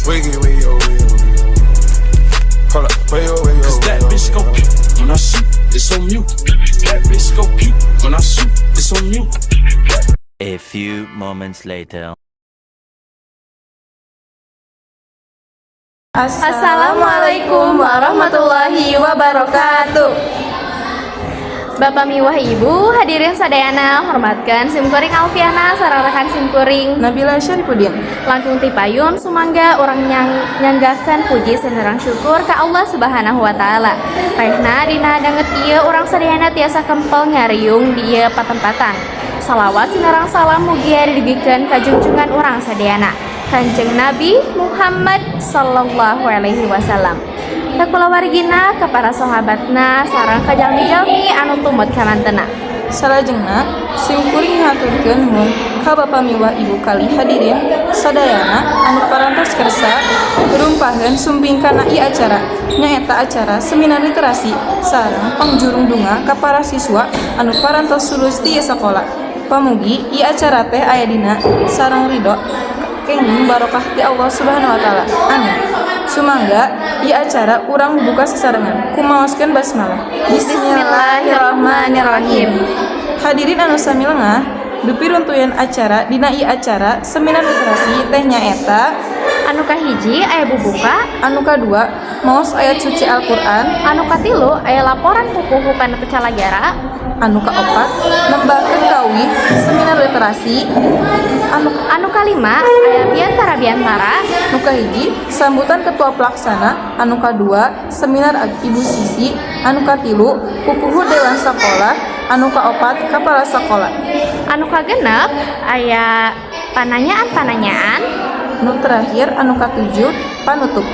Wiggy, wiggy, oh, wiggy, oh, wiggy. Hold up, wiggy, oh, wiggy, oh, Cause that bitch go pew when I shoot, it's on mute. That bitch go pew when I shoot, it's on mute. A few moments later. Assalamualaikum warahmatullahi wabarakatuh. Bapak miwah ibu, hadirin sadayana, hormatkan simkuring Alfiana sareng rekan simkuring Nabila Syarifuddin. langkung tipayun sumangga orang nyanggakan puji sanerang syukur ka Allah Subhanahu wa taala. Rehna dina danget ieu urang sadayana tiasa kempel ngariung di ieu patempatan. Salawat sinarang salam mugi didugikeun ka junjungan urang sadayana Kanjeng Nabi Muhammad sallallahu alaihi wasallam. Ka kulawargina, ka para sahabatna, sareng ka jalmi-jalmi anu tumut kamantena. Salajengna simkuring ngaturkeun nuhun ka Bapa miwah Ibu kali hadirin sadayana anu parantos kersa rumpaheun sumpingkana ieu acara nyaeta acara seminar literasi sareng pangjurung dunga ka para siswa anu parantos lulus ti sakola. Pamugi ieu acara teh aya dina sareng ridho kenging barokah ti Allah Subhanahu wa taala. Amin. Sumangga ieu acara urang buka sesarengan kumaoskeun basmalah. Bismillahirrahmanirrahim. Hadirin anu sami lengah, dupi runtuyan acara dina ieu acara seminar literasi teh nyaeta Anu kahiji aya bubuka, anu kadua maos ayat suci Al-Qur'an, anu katilu aya laporan pupuhu panu calagara, anu kaopat nembahkeun kawih seminar literasi, anu kalima aya biantara, anu kahiji sambutan ketua pelaksana, anu kadua seminar ibu sisi, anu katilu pupuhu dewan sakolah, anu kaopat kepala sekolah, anu kagenep aya pananyaan, anu terakhir anu katujuh panutup.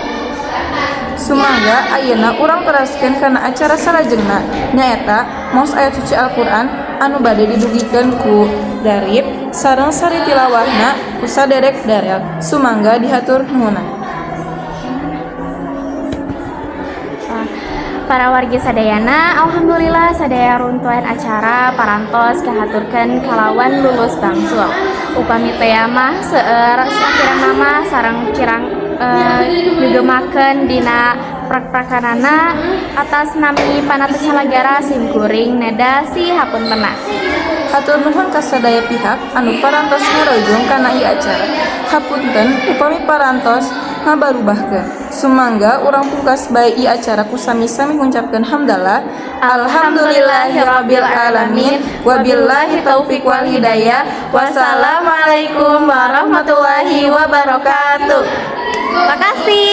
Sumangga ayeuna urang teraskeun kana acara salajengna nyaeta maos ayat suci Al-Qur'an anu bade didugikeun ku darib sareng sari tilawahna ku saderek darel. Sumangga dihatur nuhunan. Para wargi sadayana, alhamdulillah sadaya runtuhan acara parantos kahaturkeun kalawan lulus bangsul. Upami teh mah seueur sakirang nama sareng kirang ngegemakeun dina prak-prakanana atas nami panata calagara simkuring neda si hapuntenna. Hatur nuhun ka sadaya pihak anu parantos ngarojong kana ieu acara. Hapunten upami parantos ngabarubahkeun. Sumangga urang pungkas bae ieu acara ku sami-sami ngucapkeun hamdalah. Alhamdulillahirabbil alamin wa billahi taufiq wal hidayah. Wassalamualaikum warahmatullahi wabarakatuh. Makasih.